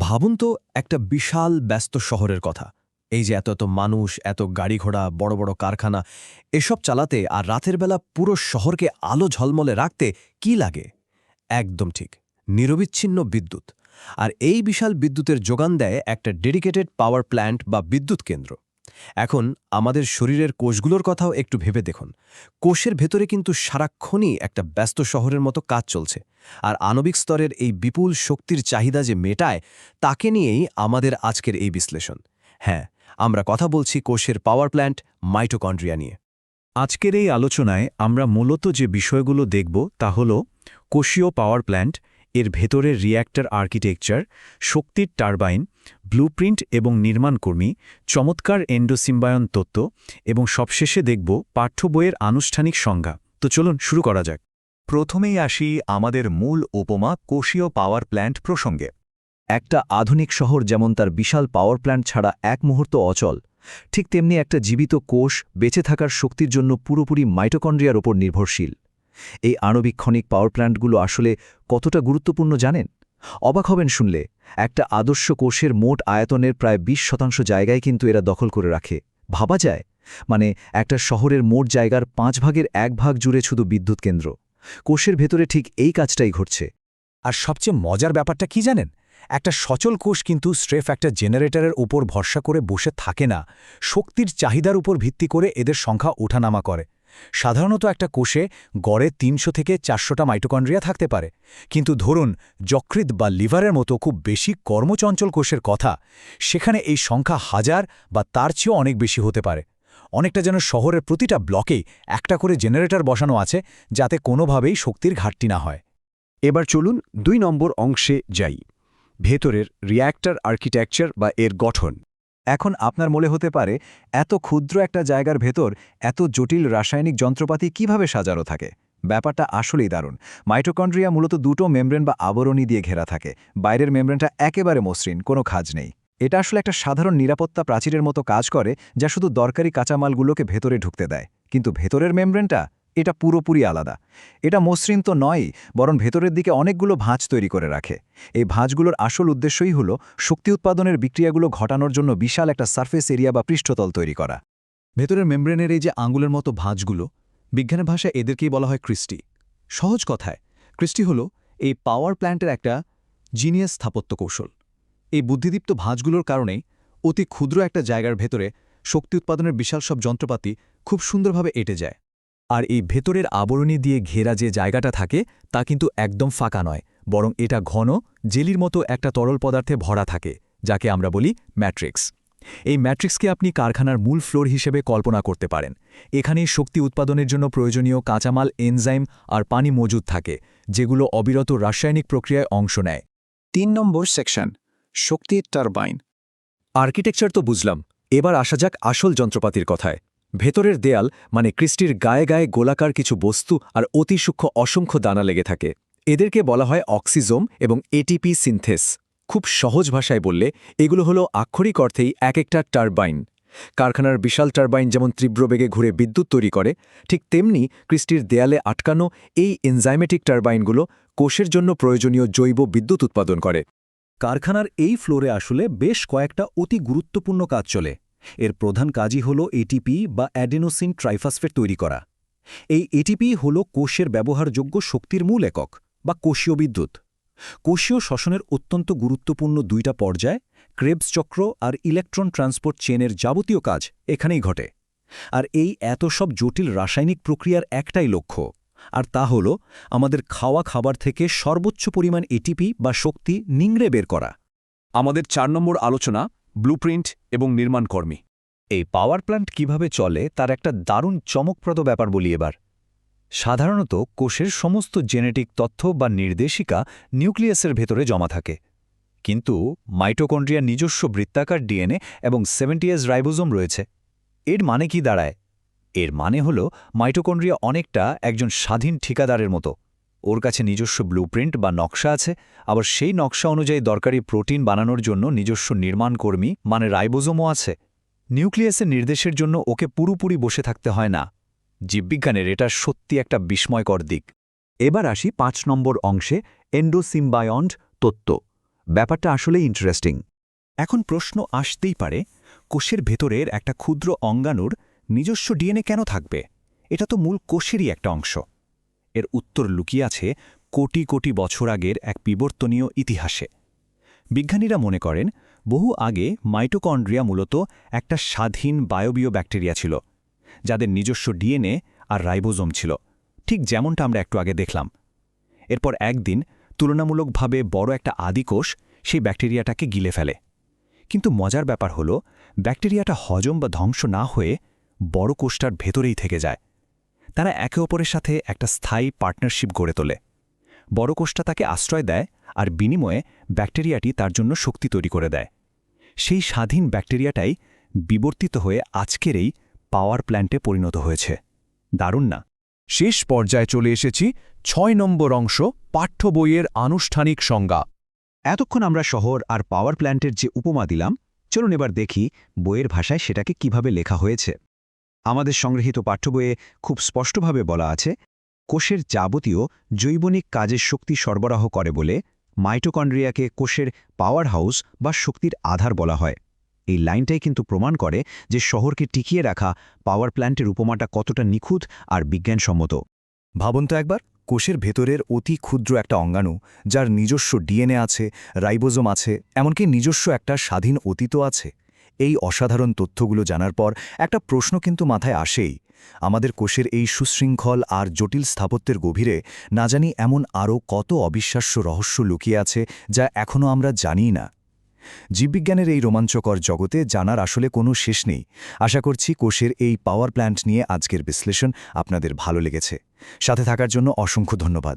ভাবুন তো একটা বিশাল ব্যস্ত শহরের কথা। এই যে এত এত মানুষ, এত গাড়ি ঘোড়া, বড় বড় কারখানা, এসব চালাতে আর রাতের বেলা পুরো শহরকে আলো ঝলমলে রাখতে কি লাগে? একদম ঠিক, নিরবিচ্ছিন্ন বিদ্যুৎ। আর এই বিশাল বিদ্যুতের যোগান দেয় একটা ডেডিকেটেড পাওয়ার প্ল্যান্ট বা বিদ্যুৎ কেন্দ্র। এখন আমাদের শরীরের কোষগুলোর কথাও একটু ভেবে দেখুন। কোষের ভেতরে কিন্তু সারাক্ষণই একটা ব্যস্ত শহরের মতো কাজ চলছে। আর আণবিক স্তরের এই বিপুল শক্তির চাহিদা যে মেটায়, তাকে নিয়েই আমাদের আজকের এই বিশ্লেষণ। হ্যাঁ, আমরা কথা বলছি কোষের পাওয়ার প্ল্যান্ট মাইটোকন্ড্রিয়া নিয়ে। আজকের এই আলোচনায় আমরা মূলত যে বিষয়গুলো দেখব তা হল কোষীয় পাওয়ার প্ল্যান্ট, এর ভেতরের রিয়্যাক্টর আর্কিটেকচার, শক্তির টারবাইন, ব্লুপ্রিন্ট এবং নির্মাণকর্মী, চমৎকার এন্ডোসিম্বায়ন তত্ত্ব এবং সবশেষে দেখব পাঠ্য বইয়ের আনুষ্ঠানিক সংজ্ঞা। তো চলুন শুরু করা যাক। প্রথমেই আসি আমাদের মূল উপমা কোষীয় পাওয়ার প্ল্যান্ট প্রসঙ্গে। একটা আধুনিক শহর যেমন তার বিশাল পাওয়ার প্ল্যান্ট ছাড়া এক মুহূর্ত অচল, ঠিক তেমনি একটা জীবিত কোষ বেঁচে থাকার শক্তির জন্য পুরোপুরি মাইটোকন্ড্রিয়ার ওপর নির্ভরশীল। এই আণবিক ক্ষণিক পাওয়ার প্ল্যান্টগুলো আসলে কতটা গুরুত্বপূর্ণ জানেন? অবাক হবেন শুনলে। একটা আদর্শ কোষের মোট আয়তনের প্রায় ২০% জায়গায় কিন্তু এরা দখল করে রাখে। ভাবা যায়, মানে একটা শহরের মোট জায়গার ৫ ভাগের ১ ভাগ জুড়ে শুধু বিদ্যুৎ কেন্দ্র। কোষের ভেতরে ঠিক এই কাজটাই ঘটছে। আর সবচেয়ে মজার ব্যাপারটা কি জানেন? একটা সচল কোষ কিন্তু স্রেফ একটা জেনারেটরের উপর ভরসা করে বসে থাকে না। শক্তির চাহিদার উপর ভিত্তি করে এদের সংখ্যা ওঠানামা করে। সাধারণত একটা কোষে গড়ে ৩০০ থেকে ৪০০টা মাইটোকন্ড্রিয়া থাকতে পারে, কিন্তু ধরুন যকৃৎ বা লিভারের মতো খুব বেশি কর্মচঞ্চল কোষের কথা, সেখানে এই সংখ্যা হাজার বা তার চেয়েও অনেক বেশি হতে পারে। অনেকটা যেন শহরের প্রতিটা ব্লকেই একটা করে জেনারেটর বসানো আছে, যাতে কোনোভাবেই শক্তির ঘাটতি না হয়। এবার চলুন ২ নম্বর অংশে যাই, ভেতরের রিয়্যাক্টর আর্কিটেকচার বা এর গঠন। এখন আপনার মনে হতে পারে, এত ক্ষুদ্র একটা জায়গার ভেতর এত জটিল রাসায়নিক যন্ত্রপাতি কিভাবে সাজানো থাকে? ব্যাপারটা আসলেই দারুণ। মাইটোকন্ড্রিয়া মূলত দুটো মেমব্রেন বা আবরণী দিয়ে ঘেরা থাকে। বাইরের মেমব্রেনটা একেবারে মসৃণ, কোনো খাঁজ নেই। এটা আসলে একটা সাধারণ নিরাপত্তা প্রাচীরের মতো কাজ করে, যা শুধু দরকারি কাঁচামালগুলোকে ভেতরে ঢুকতে দেয়। কিন্তু ভেতরের মেমব্রেনটা, এটা পুরোপুরি আলাদা। এটা মসৃণ তো নয়, বরং ভেতরের দিকে অনেকগুলো ভাঁজ তৈরি করে রাখে। এই ভাঁজগুলোর আসল উদ্দেশ্যই হল শক্তি উৎপাদনের বিক্রিয়াগুলো ঘটানোর জন্য বিশাল একটা সারফেস এরিয়া বা পৃষ্ঠতল তৈরি করা। ভেতরের মেমব্রেনের এই যে আঙুলের মতো ভাঁজগুলো, বিজ্ঞানের ভাষায় এদেরকেই বলা হয় ক্রিস্টি। সহজ কথায়, ক্রিস্টি হল এই পাওয়ার প্ল্যান্টের একটা জিনিয়াস স্থাপত্য কৌশল। এই বুদ্ধিদীপ্ত ভাঁজগুলোর কারণেই অতি ক্ষুদ্র একটা জায়গার ভেতরে শক্তি উৎপাদনের বিশাল সব যন্ত্রপাতি খুব সুন্দরভাবে এঁটে যায়। আর এই ভেতরের আবরণী দিয়ে ঘেরা যে জায়গাটা থাকে, তা কিন্তু একদম ফাঁকা নয়, বরং এটা ঘন জেলির মতো একটা তরল পদার্থে ভরা থাকে, যাকে আমরা বলি ম্যাট্রিক্স। এই ম্যাট্রিক্সকে আপনি কারখানার মূল ফ্লোর হিসেবে কল্পনা করতে পারেন। এখানেই শক্তি উৎপাদনের জন্য প্রয়োজনীয় কাঁচামাল, এনজাইম আর পানি মজুদ থাকে, যেগুলো অবিরত রাসায়নিক প্রক্রিয়ায় অংশ নেয়। ৩ নম্বর সেকশন, শক্তির টারবাইন। আর্কিটেকচার তো বুঝলাম, এবার আসা যাক আসল যন্ত্রপাতির কথায়। ভেতরের দেয়াল মানে ক্রিস্টির গায়ে গায়ে গোলাকার কিছু বস্তু আর অতি সূক্ষ্ম অসংখ্য দানা লেগে থাকে। এদেরকে বলা হয় অক্সিজোম এবং এটিপি সিনথেস। খুব সহজ ভাষায় বললে এগুলো হলো আক্ষরিক অর্থেই এক একটা টারবাইন। কারখানার বিশাল টারবাইন যেমন তীব্র বেগে ঘুরে বিদ্যুৎ তৈরি করে, ঠিক তেমনি ক্রিস্টির দেয়ালে আটকানো এই এনজাইমেটিক টারবাইনগুলো কোষের জন্য প্রয়োজনীয় জৈব বিদ্যুৎ উৎপাদন করে। কারখানার এই ফ্লোরে আসলে বেশ কয়েকটা অতি গুরুত্বপূর্ণ কাজ চলে। এর প্রধান কাজই হল এটিপি বা অ্যাডেনোসিন ট্রাইফসফেট তৈরি করা। এই এটিপি হল কোষের ব্যবহারযোগ্য শক্তির মূল একক বা কোষীয় বিদ্যুৎ। কোষীয় শ্বসনের অত্যন্ত গুরুত্বপূর্ণ ২টা পর্যায়, ক্রেবস চক্র আর ইলেকট্রন ট্রান্সপোর্ট চেনের যাবতীয় কাজ এখানেই ঘটে। আর এই এত সব জটিল রাসায়নিক প্রক্রিয়ার একটাই লক্ষ্য, আর তা হল আমাদের খাওয়া খাবার থেকে সর্বোচ্চ পরিমাণ এটিপি বা শক্তি নিংড়ে বের করা। আমাদের ৪ নম্বর আলোচনা, ব্লুপ্রিন্ট এবং নির্মাণকর্মী। এই পাওয়ার প্ল্যান্ট কিভাবে চলে তার একটা দারুণ চমকপ্রদ ব্যাপার বলি এবার। সাধারণত কোষের সমস্ত জেনেটিক তথ্য বা নির্দেশিকা নিউক্লিয়াসের ভেতরে জমা থাকে। কিন্তু মাইটোকন্ড্রিয়ার নিজস্ব বৃত্তাকার ডিএনএ এবং 70S রাইবোজোম রয়েছে। এর মানে কি দাঁড়ায়? এর মানে হল মাইটোকন্ড্রিয়া অনেকটা একজন স্বাধীন ঠিকাদারের মতো। ওর কাছে নিজস্ব ব্লুপ্রিন্ট বা নকশা আছে, আবার সেই নকশা অনুযায়ী দরকারি প্রোটিন বানানোর জন্য নিজস্ব নির্মাণকর্মী মানে রাইবোজোমও আছে। নিউক্লিয়াসের নির্দেশের জন্য ওকে পুরোপুরি বসে থাকতে হয় না। জীববিজ্ঞানের এটা সত্যি একটা বিস্ময়কর দিক। এবার আসি ৫ নম্বর অংশে, এন্ডোসিম্বায়ন্ট তত্ত্ব ব্যাপারটা আসলেই ইন্টারেস্টিং। এখন প্রশ্ন আসতেই পারে, কোষের ভেতরের একটা ক্ষুদ্র অঙ্গাণুর নিজস্ব ডিএনএ কেন থাকবে? এটা তো মূল কোষেরই একটা অংশ। এর উত্তর লুকিয়ে আছে কোটি কোটি বছর আগের এক বিবর্তনীয় ইতিহাসে। বিজ্ঞানীরা মনে করেন, বহু আগে মাইটোকন্ড্রিয়া মূলত একটা স্বাধীন বায়বীয় ব্যাকটেরিয়া ছিল, যাদের নিজস্ব ডিএনএ আর রাইবোজোম ছিল, ঠিক যেমনটা আমরা একটু আগে দেখলাম। এরপর একদিন তুলনামূলকভাবে বড় একটা আদিকোষ সেই ব্যাকটেরিয়াটাকে গিলে ফেলে। কিন্তু মজার ব্যাপার হলো, ব্যাকটেরিয়াটা হজম বা ধ্বংস না হয়ে বড় কোষটার ভেতরেই থেকে যায়। তারা একে অপরের সাথে একটা স্থায়ী পার্টনারশিপ গড়ে তোলে। বড় কোষটা তাকে আশ্রয় দেয়, আর বিনিময়ে ব্যাকটেরিয়াটি তার জন্য শক্তি তৈরি করে দেয়। সেই স্বাধীন ব্যাকটেরিয়াটাই বিবর্তিত হয়ে আজকের এই পাওয়ার প্ল্যান্টে পরিণত হয়েছে। দারুণ না? শেষ পর্যায়ে চলে এসেছি ৬ নম্বর অংশ, পাঠ্য বইয়ের আনুষ্ঠানিক সংজ্ঞা। এতক্ষণ আমরা শহর আর পাওয়ার প্ল্যান্টের যে উপমা দিলাম, চলুন এবার দেখি বইয়ের ভাষায় সেটাকে কিভাবে লেখা হয়েছে। আমাদের সংগৃহীত পাঠ্য বইয়ে খুব স্পষ্টভাবে বলা আছে, কোষের যাবতীয় জৈবনিক কাজের শক্তি সরবরাহ করে বলে মাইটোকন্ড্রিয়াকে কোষের পাওয়ার হাউস বা শক্তির আধার বলা হয়। এই লাইনটাই কিন্তু প্রমাণ করে যে শহরকে টিকিয়ে রাখা পাওয়ার প্ল্যান্টের উপমাটা কতটা নিখুঁত আর বিজ্ঞানসম্মত। ভাবুন তো একবার, কোষের ভেতরের অতি ক্ষুদ্র একটা অঙ্গাণু, যার নিজস্ব ডিএনএ আছে, রাইবোজোম আছে, এমনকি নিজস্ব একটা স্বাধীন অতীতও আছে। এই অসাধারণ তথ্যগুলো জানার পর একটা প্রশ্ন কিন্তু মাথায় আসেই, আমাদের কোষের এই সুশৃঙ্খল আর জটিল স্থাপত্যের গভীরে না জানি এমন আরও কত অবিশ্বাস্য রহস্য লুকিয়ে আছে যা এখনও আমরা জানিই না। জীববিজ্ঞানের এই রোমাঞ্চকর জগতে জানার আসলে কোনো শেষ নেই। আশা করছি কোষের এই পাওয়ার প্ল্যান্ট নিয়ে আজকের বিশ্লেষণ আপনাদের ভালো লেগেছে। সাথে থাকার জন্য অসংখ্য ধন্যবাদ।